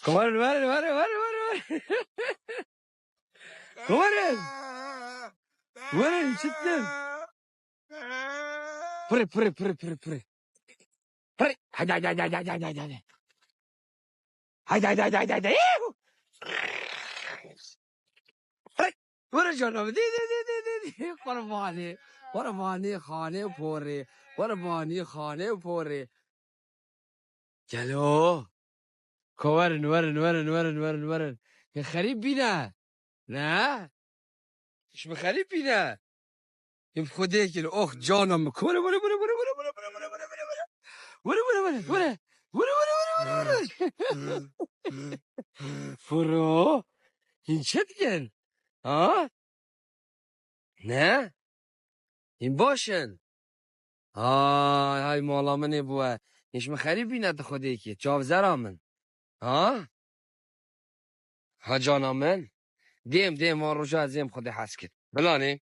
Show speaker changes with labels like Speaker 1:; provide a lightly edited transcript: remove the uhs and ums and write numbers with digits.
Speaker 1: Kovarın, varın. Kovarın. Varın, çıktın. Pırı. Pırı. Haydi. Haydi. Yuhu. Pırı. Varın canım. Di. Varabani khane pore. Varabani khane pore. Gelo. Kovarın. Ya kharib bina. Ne? İş mi kharib bina? Yum خودك الأخ جانم وره فرو این چه دیگن ها نه این باشن های مالا منه بوه ایش مخری بینه خوده که چاوزر من ها جانا من دیم ما رو جا زیم خود حس کرد بلانه